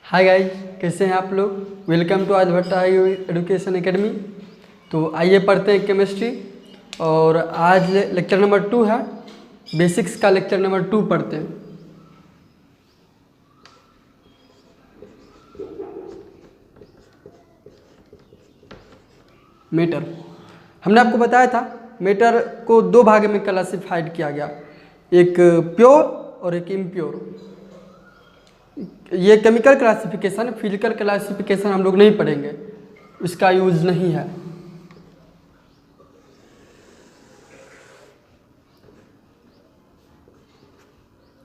Hi guys, कैसे हैं आप लोग। वेलकम टू आज भट्टा एजुकेशन एकेडमी। तो आइए पढ़ते हैं केमिस्ट्री। और आज लेक्चर नंबर 2 है, बेसिक्स का लेक्चर नंबर 2 पढ़ते हैं। मेटर, हमने आपको बताया था मेटर को दो भाग में क्लासिफाइड किया गया, एक प्योर और एक इम्प्योर। ये केमिकल क्लासिफिकेशन, फिजिकल क्लासिफिकेशन हम लोग नहीं पढ़ेंगे, इसका यूज नहीं है।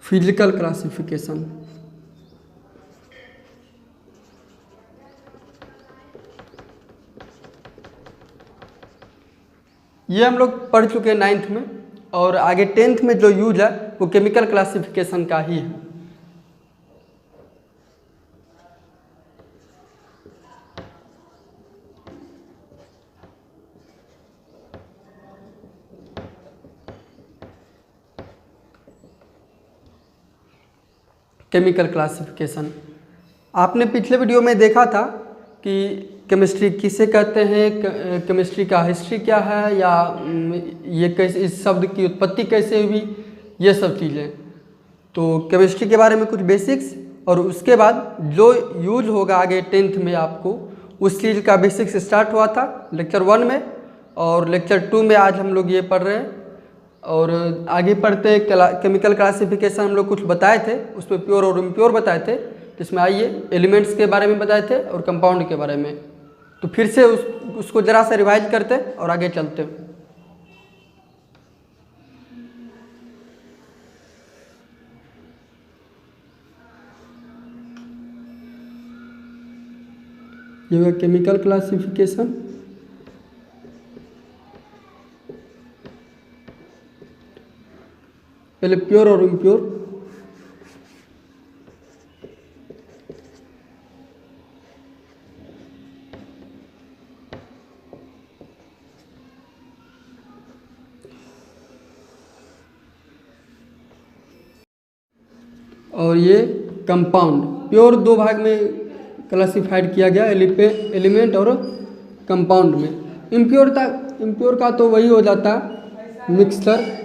फिजिकल क्लासिफिकेशन ये हम लोग पढ़ चुके हैं 9th में, और आगे 10th में जो यूज है वो केमिकल क्लासिफिकेशन का ही है। केमिकल क्लासिफिकेशन आपने पिछले वीडियो में देखा था कि केमिस्ट्री किसे कहते हैं, केमिस्ट्री का हिस्ट्री क्या है, या ये कैसे, इस शब्द की उत्पत्ति कैसे हुई, ये सब चीज़ें। तो केमिस्ट्री के बारे में कुछ बेसिक्स, और उसके बाद जो यूज होगा आगे 10th में आपको, उस चीज़ का बेसिक्स स्टार्ट हुआ था लेक्चर 1 में, और लेक्चर 2 में आज हम लोग ये पढ़ रहे हैं। और आगे पढ़ते हैं केमिकल क्लासिफिकेशन हम लोग कुछ बताए थे, उसमें प्योर और इम्प्योर बताए थे, जिसमें आइए एलिमेंट्स के बारे में बताए थे और कंपाउंड के बारे में। तो फिर से उसको ज़रा सा रिवाइज करते और आगे चलते। ये हुआ केमिकल क्लासिफिकेशन। पहले प्योर और इम्प्योर। और ये कंपाउंड। प्योर दो भाग में क्लासिफाइड किया गया, एलिमेंट और कंपाउंड में। इम्प्योर का तो वही हो जाता मिक्सचर।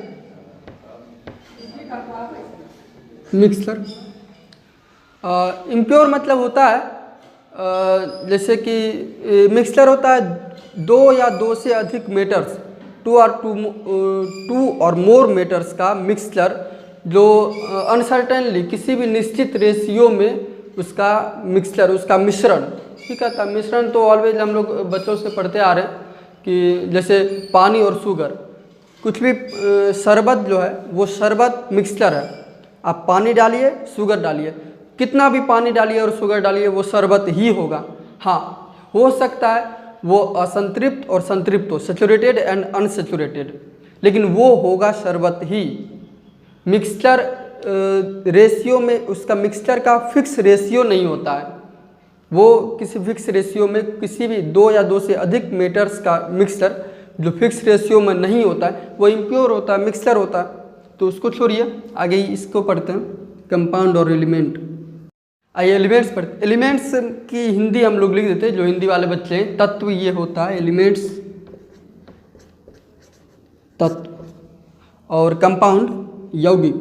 इम्प्योर मतलब होता है जैसे कि मिक्सचर होता है दो या दो से अधिक मेटर्स, टू और मोर मेटर्स का मिक्सचर, जो अनसर्टेनली किसी भी निश्चित रेशियो में उसका मिक्सचर, उसका मिश्रण, ठीक है। मिश्रण तो ऑलवेज हम लोग बच्चों से पढ़ते आ रहे हैं कि जैसे पानी और शुगर, कुछ भी शरबत जो है वो शरबत मिक्सचर है। आप पानी डालिए, शुगर डालिए, कितना भी पानी डालिए और शुगर डालिए वो शरबत ही होगा। हाँ, हो सकता है वो असंतृप्त और संतृप्त हो, सैचुरेटेड एंड अनसैचुरेटेड, लेकिन वो होगा शरबत ही। मिक्सचर रेशियो में, उसका मिक्सचर का फिक्स रेशियो नहीं होता है। वो किसी फिक्स रेशियो में, किसी भी दो या दो से अधिक मेटर्स का मिक्सचर जो फिक्स रेशियो में नहीं होता है वो इम्प्योर होता है, मिक्सचर होता है। तो उसको छोड़िए, आगे इसको पढ़ते हैं, कंपाउंड और एलिमेंट। आइए एलिमेंट्स पढ़ते। एलिमेंट्स की हिंदी हम लोग लिख देते हैं, जो हिंदी वाले बच्चे हैं। तत्व ये होता है एलिमेंट्स, तत्व, और कंपाउंड यौगिक।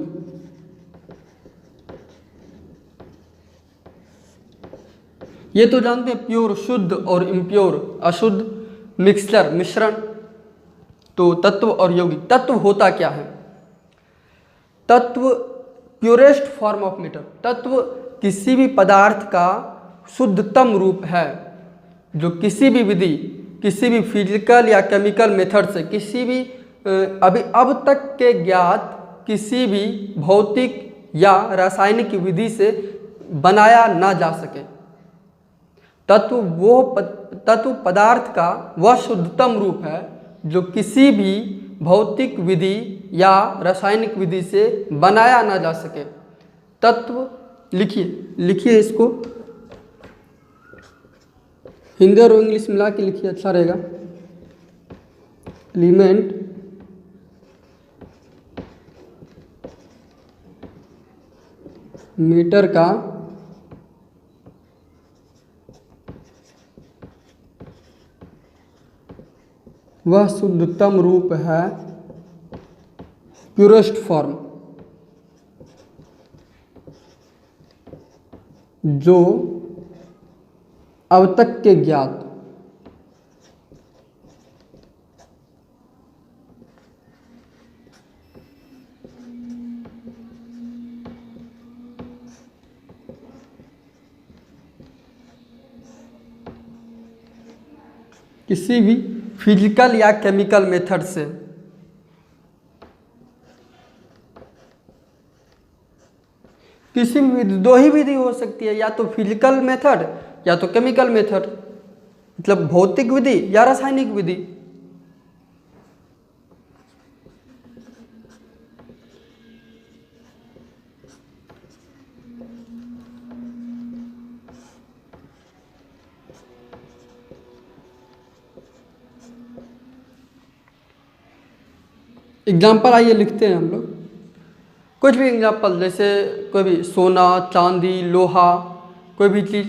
ये तो जानते हैं, प्योर शुद्ध और इम्प्योर अशुद्ध, मिक्सचर मिश्रण। तो तत्व और यौगिक। तत्व होता क्या है? तत्व प्योरेस्ट फॉर्म ऑफ मैटर। तत्व किसी भी पदार्थ का शुद्धतम रूप है, जो किसी भी विधि, किसी भी फिजिकल या केमिकल मेथड से, किसी भी अब तक के ज्ञात किसी भी भौतिक या रासायनिक विधि से बनाया ना जा सके। तत्व पदार्थ का वह शुद्धतम रूप है जो किसी भी भौतिक विधि या रासायनिक विधि से बनाया ना जा सके। तत्व लिखिए इसको हिंदी और इंग्लिश मिला के लिखिए, अच्छा रहेगा। एलिमेंट मीटर का वह शुद्धतम रूप है, प्योरेस्ट फॉर्म, जो अब तक के ज्ञात किसी भी फिजिकल या केमिकल मेथड से किसी भी विधि, दो ही विधि हो सकती है, या तो फिजिकल मेथड या तो केमिकल मेथड, मतलब भौतिक विधि या रासायनिक विधि। एग्जाम्पल आइए लिखते हैं हम लोग, कुछ भी एग्जाम्पल, जैसे कोई भी सोना, चांदी, लोहा, कोई भी चीज़,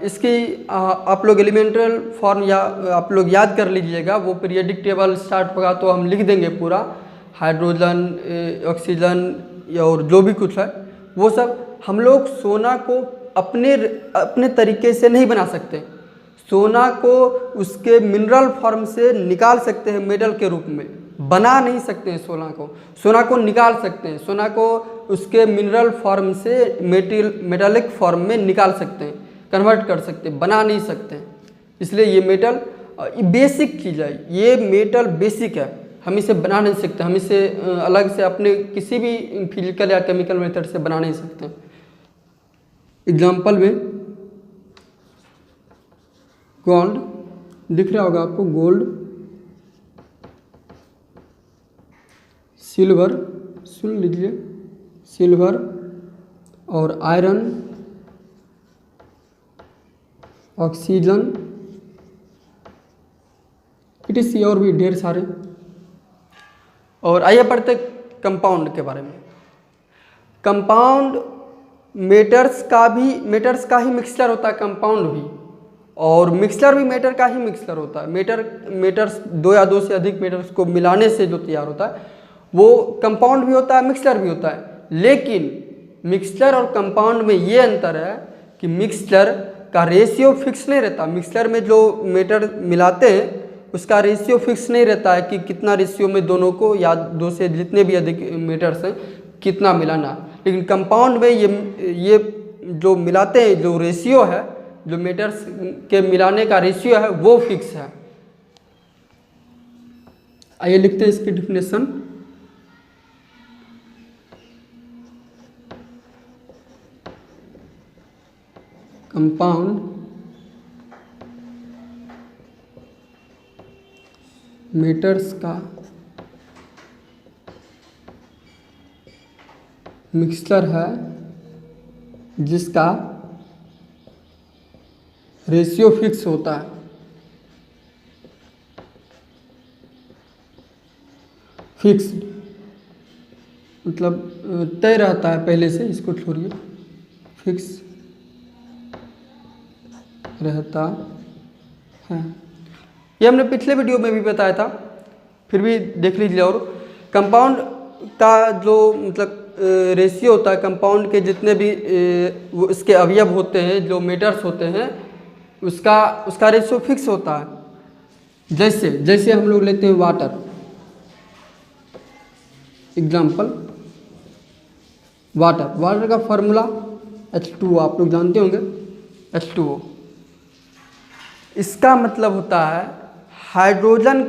इसकी आप लोग एलिमेंटल फॉर्म या आप लोग याद कर लीजिएगा। वो पीरियोडिक टेबल स्टार्ट होगा तो हम लिख देंगे पूरा, हाइड्रोजन, ऑक्सीजन और जो भी कुछ है वो सब। हम लोग सोना को अपने तरीके से नहीं बना सकते। सोना को उसके मिनरल फॉर्म से निकाल सकते हैं, मेटल के रूप में बना नहीं सकते हैं सोना को निकाल सकते हैं। सोना को उसके मिनरल फॉर्म से मेटालिक फॉर्म में निकाल सकते हैं, कन्वर्ट कर सकते हैं, बना नहीं सकते हैं। इसलिए ये मेटल बेसिक चीज़ है, ये मेटल बेसिक है, हम इसे बना नहीं सकते, हम इसे अलग से अपने किसी भी फिजिकल या केमिकल मेथड से बना नहीं सकते। एग्जाम्पल में गोल्ड दिख रहा होगा आपको, गोल्ड, सिल्वर, सुन लीजिए, सिल्वर और आयरन, ऑक्सीजन, इटीसी और भी ढेर सारे। और आइए पढ़ते कंपाउंड के बारे में। कंपाउंड मेटर्स का ही मिक्सचर होता है कंपाउंड भी, और मिक्सचर भी मेटर का ही मिक्सचर होता है। मेटर्स दो या दो से अधिक मेटर्स को मिलाने से जो तैयार होता है वो कंपाउंड भी होता है, मिक्सचर भी होता है। लेकिन मिक्सचर और कंपाउंड में ये अंतर है कि मिक्सचर का रेशियो फिक्स नहीं रहता। मिक्सचर में जो मेटर मिलाते हैं उसका रेशियो फिक्स नहीं रहता है कि कितना रेशियो में दोनों को या दो से जितने भी अधिक मेटर्स हैं कितना मिलाना। लेकिन कंपाउंड में ये जो मिलाते हैं, जो रेशियो है, जो मेटर्स के मिलाने का रेशियो है वो फिक्स है। आइए लिखते हैं इसकी डिफिनेशन। कंपाउंड मेटर्स का मिक्सचर है जिसका रेशियो फिक्स होता है। फिक्स्ड मतलब तय रहता है पहले से, इसको छोड़िए, फिक्स रहता है। ये हमने पिछले वीडियो में भी बताया था, फिर भी देख लीजिए। और कंपाउंड का जो मतलब रेशियो होता है, कंपाउंड के जितने भी वो इसके अवयव होते हैं, जो मेटर्स होते हैं, उसका रेशियो फिक्स होता है। जैसे हम लोग लेते हैं वाटर, एग्जाम्पल वाटर का फॉर्मूला H2O, आप लोग जानते होंगे, H2O। इसका मतलब होता है हाइड्रोजन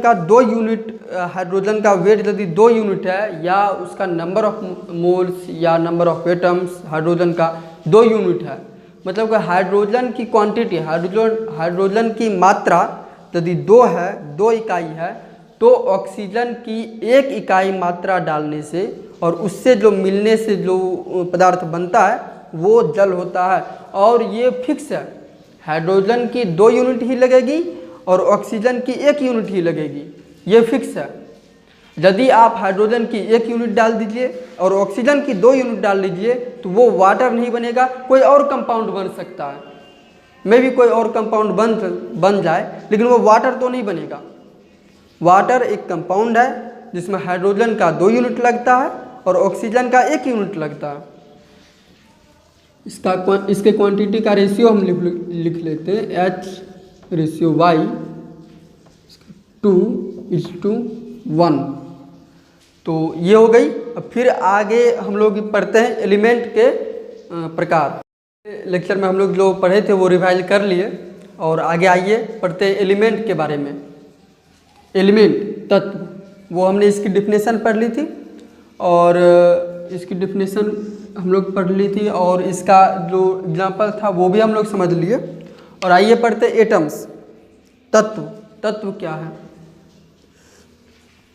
का 2 यूनिट, हाइड्रोजन का वेट यदि 2 यूनिट है, या उसका नंबर ऑफ मोल्स या नंबर ऑफ एटम्स हाइड्रोजन का 2 यूनिट है, मतलब कि हाइड्रोजन की क्वांटिटी, हाइड्रोजन की मात्रा यदि 2 है, 2 इकाई है, तो ऑक्सीजन की 1 इकाई मात्रा डालने से और उससे जो मिलने से जो पदार्थ बनता है वो जल होता है। और ये फिक्स है, हाइड्रोजन की 2 यूनिट ही लगेगी और ऑक्सीजन की 1 यूनिट ही लगेगी, ये फिक्स है। यदि आप हाइड्रोजन की 1 यूनिट डाल दीजिए और ऑक्सीजन की 2 यूनिट डाल लीजिए तो वो वाटर नहीं बनेगा, कोई और कंपाउंड बन सकता है। में भी कोई और कंपाउंड बन जाए, लेकिन वो वाटर तो नहीं बनेगा। वाटर एक कंपाउंड है जिसमें हाइड्रोजन का 2 यूनिट लगता है और ऑक्सीजन का 1 यूनिट लगता है। इसके क्वांटिटी का रेशियो हम लिख लेते हैं H/Y 2:1। तो ये हो गई। अब फिर आगे हम लोग पढ़ते हैं एलिमेंट के प्रकार। लेक्चर में हम लोग जो पढ़े थे वो रिवाइज कर लिए और आगे आइए पढ़ते हैं एलिमेंट के बारे में। एलिमेंट तत्व, वो हमने इसकी डिफिनेशन पढ़ ली थी और इसकी डिफिनेशन हम लोग पढ़ ली थी और इसका जो एग्जाम्पल था वो भी हम लोग समझ लिए। और आइए पढ़ते एटम्स। तत्व, तत्व क्या है?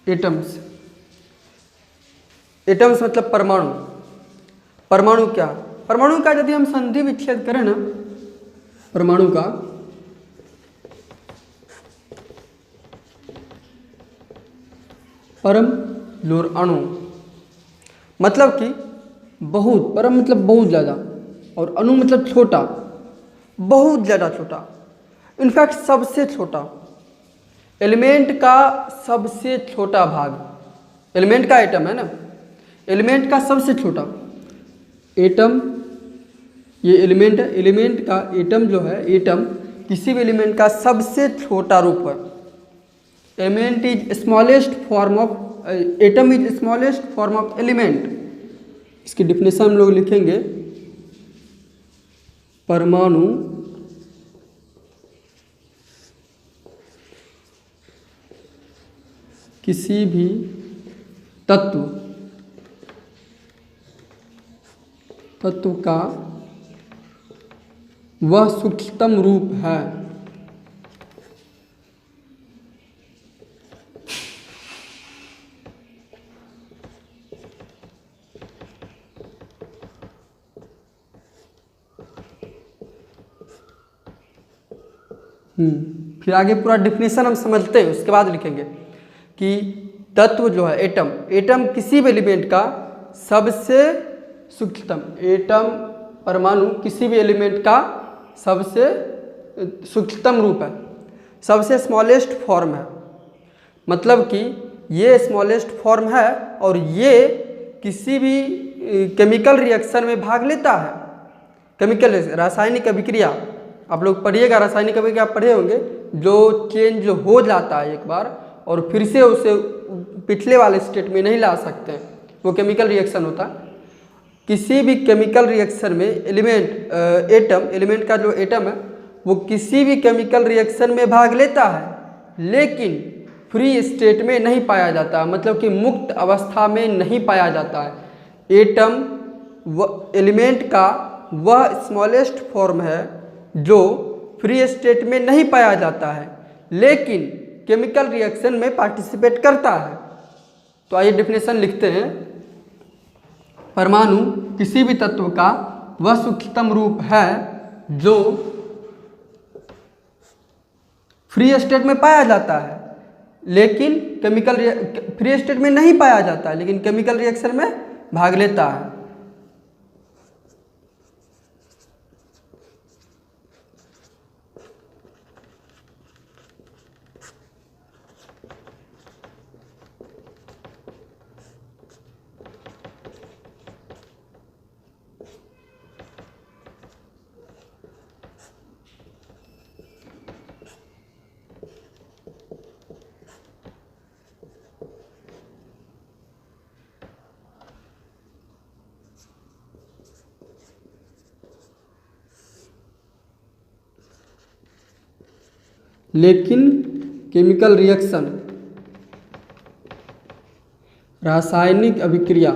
एटम्स, एटम्स मतलब परमाणु। परमाणु क्या? परमाणु का यदि हम संधि विच्छेद करें ना, परमाणु का परम लोर अणु मतलब कि बहुत, परम मतलब बहुत ज़्यादा और अणु मतलब छोटा, बहुत ज़्यादा छोटा, इनफैक्ट सबसे छोटा। एलिमेंट का सबसे छोटा भाग, एलिमेंट का एटम है ना, एलिमेंट का सबसे छोटा एटम, ये एलिमेंट है। एलिमेंट का एटम जो है, एटम किसी भी एलिमेंट का सबसे छोटा रूप है। Element is smallest form of, atom is smallest form of element. इसकी डिफिनेशन हम लोग लिखेंगे, परमाणु किसी भी तत्व का वह सूक्ष्मतम रूप है फिर आगे पूरा डिफिनेशन हम समझते हैं, उसके बाद लिखेंगे कि तत्व जो है एटम, एटम किसी भी एलिमेंट का सबसे सूक्ष्मतम, एटम परमाणु किसी भी एलिमेंट का सबसे सूक्ष्मतम रूप है, सबसे स्मॉलेस्ट फॉर्म है। मतलब कि ये स्मॉलेस्ट फॉर्म है और ये किसी भी केमिकल रिएक्शन में भाग लेता है। केमिकल रासायनिक अभिक्रिया आप लोग पढ़िएगा, रासायनिक अभिक्रिया आप पढ़े होंगे, जो चेंज हो जाता है एक बार और फिर से उसे पिछले वाले स्टेट में नहीं ला सकते, वो केमिकल रिएक्शन होता है। किसी भी केमिकल रिएक्शन में एलिमेंट एटम, एलिमेंट का जो एटम है वो किसी भी केमिकल रिएक्शन में भाग लेता है लेकिन फ्री स्टेट में नहीं पाया जाता, मतलब कि मुक्त अवस्था में नहीं पाया जाता है। एटम एलिमेंट का वह स्मॉलेस्ट फॉर्म है जो फ्री स्टेट में नहीं पाया जाता है लेकिन केमिकल रिएक्शन में पार्टिसिपेट करता है। तो आइए डिफिनेशन लिखते हैं, परमाणु किसी भी तत्व का वह सूक्ष्मतम रूप है जो फ्री स्टेट में पाया जाता है लेकिन फ्री स्टेट में नहीं पाया जाता है लेकिन केमिकल रिएक्शन में भाग लेता है। लेकिन केमिकल रिएक्शन, रासायनिक अभिक्रिया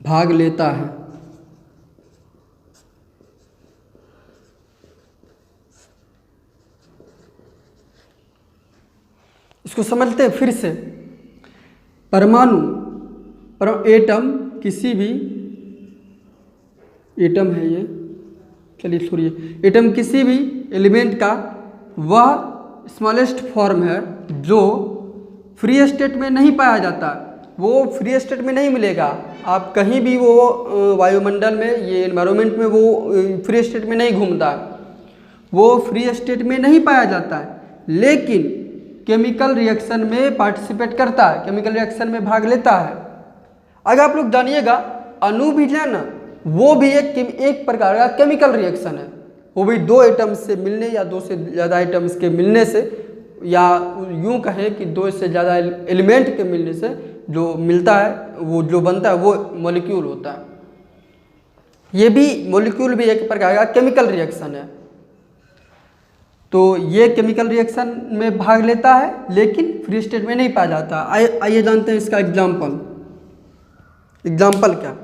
भाग लेता है। इसको समझते हैं फिर से। परमाणु, एटम किसी भी, एटम है ये, चलिए छोड़िए, एटम किसी भी एलिमेंट का वह स्मॉलेस्ट फॉर्म है जो फ्री स्टेट में नहीं पाया जाता, वो फ्री स्टेट में नहीं मिलेगा। आप कहीं भी वो वायुमंडल में, ये एनवायरनमेंट में वो फ्री स्टेट में नहीं घूमता, वो फ्री स्टेट में नहीं पाया जाता है, लेकिन केमिकल रिएक्शन में पार्टिसिपेट करता है, केमिकल रिएक्शन में भाग लेता है। अगर आप लोग जानिएगा अणु भी जो है ना, वो भी एक प्रकार का केमिकल रिएक्शन है, वो भी दो एटम्स से मिलने या दो से ज़्यादा एटम्स के मिलने से, या यूं कहें कि दो से ज़्यादा एलिमेंट के मिलने से जो मिलता है, वो जो बनता है वो मॉलिक्यूल होता है। ये भी मॉलिक्यूल भी एक प्रकार का केमिकल रिएक्शन है। तो ये केमिकल रिएक्शन में भाग लेता है लेकिन फ्री स्टेट में नहीं पाया जाता। आइए जानते हैं इसका एग्जाम्पल क्या।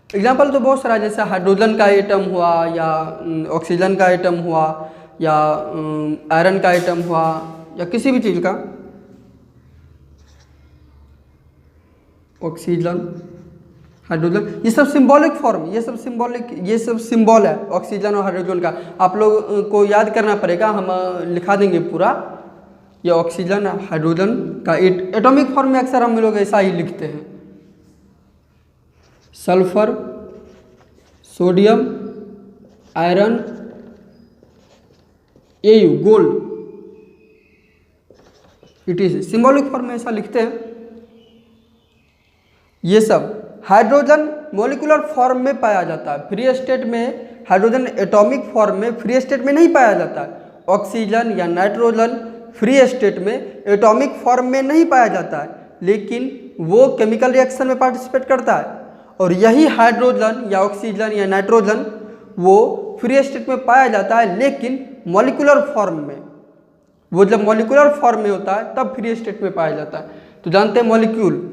एग्जाम्पल तो बहुत सारा, जैसे हाइड्रोजन का एटम हुआ, या ऑक्सीजन का एटम हुआ, या आयरन का एटम हुआ, या किसी भी चीज़ का, ऑक्सीजन, हाइड्रोजन, ये सब सिंबॉलिक फॉर्म, ये सब सिंबल है ऑक्सीजन और हाइड्रोजन का। आप लोग को याद करना पड़ेगा, हम लिखा देंगे पूरा। ये ऑक्सीजन हाइड्रोजन का एटॉमिक फॉर्म में अक्सर हम लोग ऐसा ही लिखते हैं। Sulphur, sodium, iron, Au gold, it is symbolic form में ऐसा लिखते हैं। ये सब हाइड्रोजन मॉलिक्यूलर फॉर्म में पाया जाता है, फ्री स्टेट में हाइड्रोजन एटॉमिक फॉर्म में फ्री स्टेट में नहीं पाया जाता है। ऑक्सीजन या नाइट्रोजन फ्री स्टेट में एटॉमिक फॉर्म में नहीं पाया जाता है, लेकिन वो केमिकल रिएक्शन में पार्टिसिपेट करता है। और यही हाइड्रोजन या ऑक्सीजन या नाइट्रोजन वो फ्री स्टेट में पाया जाता है, लेकिन मॉलिक्यूलर फॉर्म में। वो जब मॉलिक्यूलर फॉर्म में होता है तब फ्री स्टेट में पाया जाता है। तो जानते हैं मॉलिक्यूल,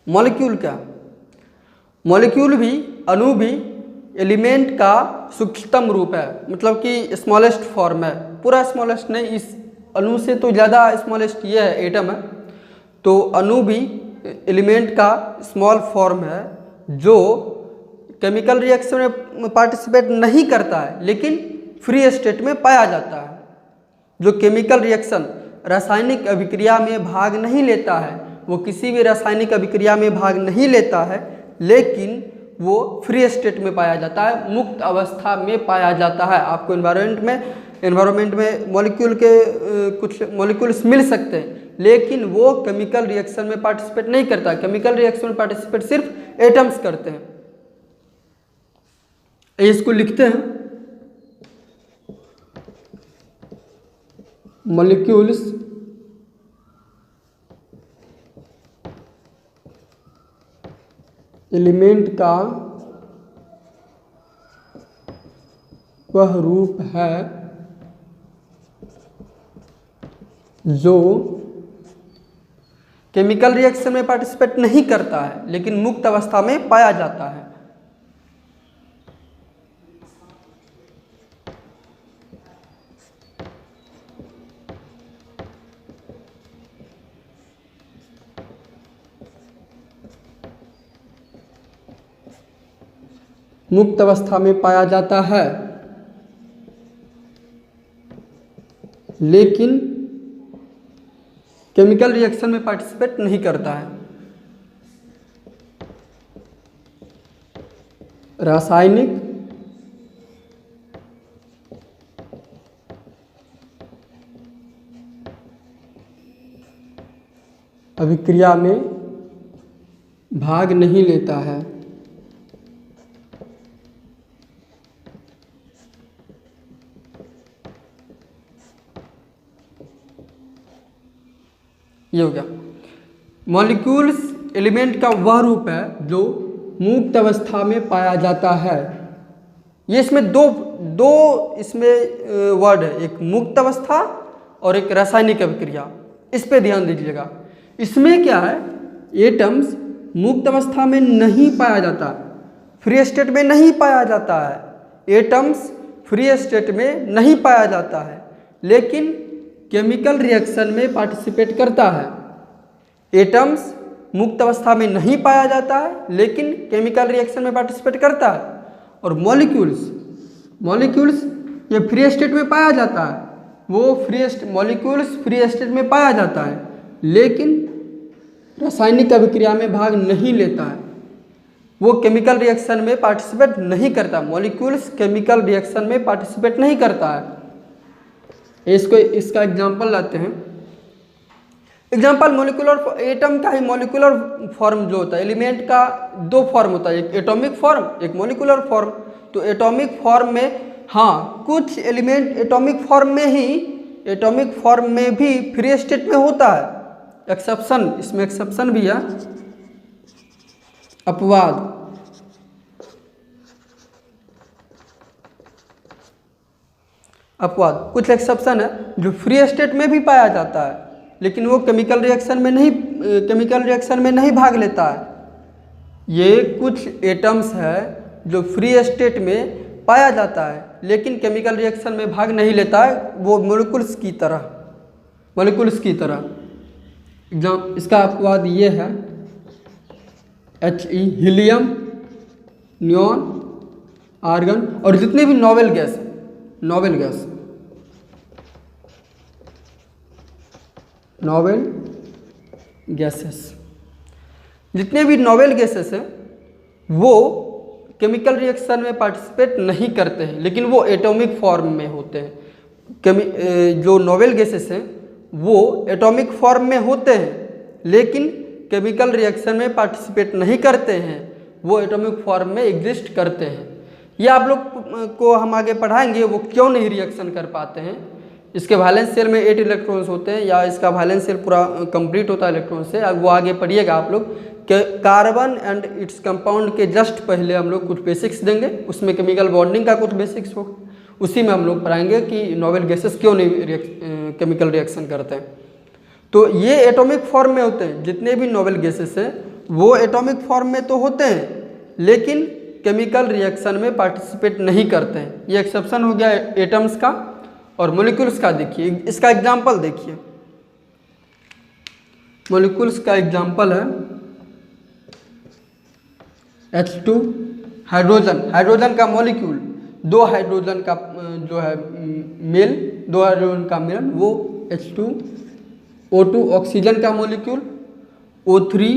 मॉलिक्यूल क्या, मॉलिक्यूल भी, अणु भी एलिमेंट का सूक्ष्मतम रूप है, मतलब कि स्मॉलेस्ट फॉर्म है। पूरा स्मॉलेस्ट नहीं, इस अणु से तो ज़्यादा स्मॉलेस्ट ये है, एटम है। तो अणु भी एलिमेंट का स्मॉल फॉर्म है जो केमिकल रिएक्शन में पार्टिसिपेट नहीं करता है, लेकिन फ्री स्टेट में पाया जाता है। जो केमिकल रिएक्शन, रासायनिक अभिक्रिया में भाग नहीं लेता है, वो किसी भी रासायनिक अभिक्रिया में भाग नहीं लेता है, लेकिन वो फ्री स्टेट में पाया जाता है, मुक्त अवस्था में पाया जाता है। आपको एनवायरनमेंट में मॉलिक्यूल के कुछ मॉलिक्यूल्स मिल सकते हैं, लेकिन वो केमिकल रिएक्शन में पार्टिसिपेट नहीं करता। केमिकल रिएक्शन में पार्टिसिपेट सिर्फ एटम्स करते हैं। इसको लिखते हैं, मॉलिक्यूल्स एलिमेंट का वह रूप है जो केमिकल रिएक्शन में पार्टिसिपेट नहीं करता है, लेकिन मुक्त अवस्था में पाया जाता है। मुक्त अवस्था में पाया जाता है, लेकिन केमिकल रिएक्शन में पार्टिसिपेट नहीं करता है। रासायनिक अभिक्रिया में भाग नहीं लेता है। ये हो गया। मॉलिक्यूल्स एलिमेंट का वह रूप है जो मुक्त अवस्था में पाया जाता है। ये इसमें दो इसमें वर्ड है, एक मुक्त अवस्था और एक रासायनिक अभिक्रिया। इस पे ध्यान दीजिएगा। इसमें क्या है, एटम्स मुक्त अवस्था में नहीं पाया जाता, फ्री स्टेट में नहीं पाया जाता है। एटम्स फ्री स्टेट में नहीं पाया जाता है, लेकिन केमिकल रिएक्शन में पार्टिसिपेट करता है। एटम्स मुक्त अवस्था में नहीं पाया जाता है लेकिन केमिकल रिएक्शन में पार्टिसिपेट करता है। और मॉलिक्यूल्स ये फ्री स्टेट में पाया जाता है, वो मॉलिक्यूल्स फ्री स्टेट में पाया जाता है लेकिन रासायनिक अभिक्रिया में भाग नहीं लेता है, वो केमिकल रिएक्शन में पार्टिसिपेट नहीं करता। मॉलिक्यूल्स केमिकल रिएक्शन में पार्टिसिपेट नहीं करता है। इसका एग्जांपल लाते हैं। एग्जांपल मॉलिक्यूलर एटम का ही मॉलिक्यूलर फॉर्म जो होता है, एलिमेंट का दो फॉर्म होता है, एक एटॉमिक फॉर्म, एक मॉलिक्यूलर फॉर्म। तो एटॉमिक फॉर्म में हाँ कुछ एलिमेंट एटॉमिक फॉर्म में भी फ्री स्टेट में होता है। एक्सेप्शन, इसमें एक्सेप्शन भी है, अपवाद। कुछ एक्सेप्शन है जो फ्री स्टेट में भी पाया जाता है लेकिन वो केमिकल रिएक्शन में नहीं भाग लेता है। ये कुछ एटम्स है जो फ्री स्टेट में पाया जाता है लेकिन केमिकल रिएक्शन में भाग नहीं लेता है, वो मॉलिक्यूल्स की तरह। इसका अपवाद ये है He, हीलियम, नियॉन, आर्गन और जितने भी नोबेल गैसेस जितने भी नोबेल गैसेस हैं वो केमिकल रिएक्शन में पार्टिसिपेट नहीं करते हैं लेकिन वो एटॉमिक फॉर्म में होते हैं। जो नोबेल गैसेस हैं वो एटॉमिक फॉर्म में होते हैं लेकिन केमिकल रिएक्शन में पार्टिसिपेट नहीं करते हैं, वो एटॉमिक फॉर्म में एग्जिस्ट करते हैं। ये आप लोग को हम आगे पढ़ाएंगे वो क्यों नहीं रिएक्शन कर पाते हैं। इसके वैलेंस शेल में 8 इलेक्ट्रॉन्स होते हैं या इसका वैलेंस शेल पूरा कंप्लीट होता है इलेक्ट्रॉन से, वो आगे पढ़िएगा आप लोग। कार्बन एंड इट्स कंपाउंड के जस्ट पहले हम लोग कुछ बेसिक्स देंगे, उसमें केमिकल बॉन्डिंग का कुछ बेसिक्स होगा, उसी में हम लोग पढ़ाएंगे कि नोबेल गैसेस क्यों नहीं केमिकल रिएक्शन करते हैं। तो ये एटॉमिक फॉर्म में होते हैं, जितने भी नोबेल गैसेस हैं वो एटॉमिक फॉर्म में तो होते हैं लेकिन केमिकल रिएक्शन में पार्टिसिपेट नहीं करते हैं। ये एक्सेप्शन हो गया एटम्स का। और मॉलिक्यूल्स का देखिए, इसका एग्जांपल देखिए। मॉलिक्यूल्स का एग्जांपल है H2 हाइड्रोजन का मॉलिक्यूल, दो हाइड्रोजन का जो है मेल, दो हाइड्रोजन का मिलन, वो H2। O2 ऑक्सीजन का मॉलिक्यूल, O3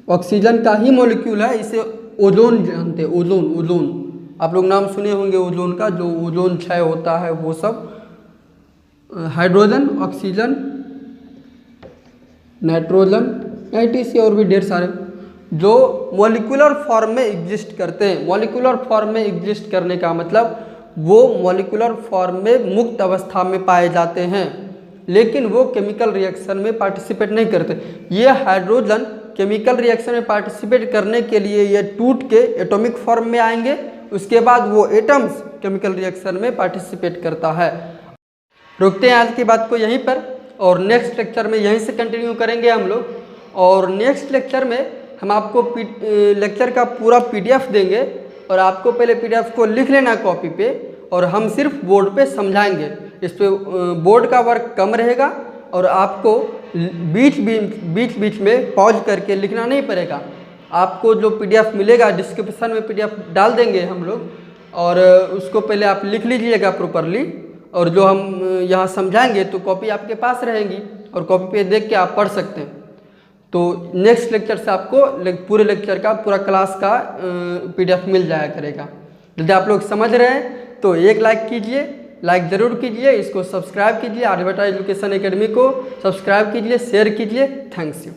ऑक्सीजन का ही मॉलिक्यूल है, इसे ओजोन जानते हैं। ओजोन आप लोग नाम सुने होंगे ओजोन का, जो ओजोन क्षय होता है वो सब। हाइड्रोजन, ऑक्सीजन, नाइट्रोजन, ITC और भी ढेर सारे जो मॉलिक्यूलर फॉर्म में एग्जिस्ट करते हैं। मॉलिक्यूलर फॉर्म में एग्जिस्ट करने का मतलब वो मॉलिक्यूलर फॉर्म में मुक्त अवस्था में पाए जाते हैं लेकिन वो केमिकल रिएक्शन में पार्टिसिपेट नहीं करते। ये हाइड्रोजन केमिकल रिएक्शन में पार्टिसिपेट करने के लिए ये टूट के एटॉमिक फॉर्म में आएंगे, उसके बाद वो एटम्स केमिकल रिएक्शन में पार्टिसिपेट करता है। रुकते हैं आज की बात को यहीं पर और नेक्स्ट लेक्चर में यहीं से कंटिन्यू करेंगे हम लोग। और नेक्स्ट लेक्चर में हम आपको लेक्चर का पूरा PDF देंगे और आपको पहले PDF को लिख लेना कॉपी पे और हम सिर्फ बोर्ड पे समझाएंगे। इस पे बोर्ड का वर्क कम रहेगा और आपको बीच में पॉज करके लिखना नहीं पड़ेगा। आपको जो PDF मिलेगा डिस्क्रिप्शन में PDF डाल देंगे हम लोग और उसको पहले आप लिख लीजिएगा प्रॉपरली और जो हम यहाँ समझाएंगे तो कॉपी आपके पास रहेगी और कॉपी पे देख के आप पढ़ सकते हैं। तो नेक्स्ट लेक्चर से आपको पूरे लेक्चर का पूरा क्लास का PDF मिल जाया करेगा। यदि आप लोग समझ रहे हैं तो एक लाइक कीजिए, लाइक ज़रूर कीजिए, इसको सब्सक्राइब कीजिए, आर्यभट्ट एजुकेशन एकेडमी को सब्सक्राइब कीजिए, शेयर कीजिए। Thanks you.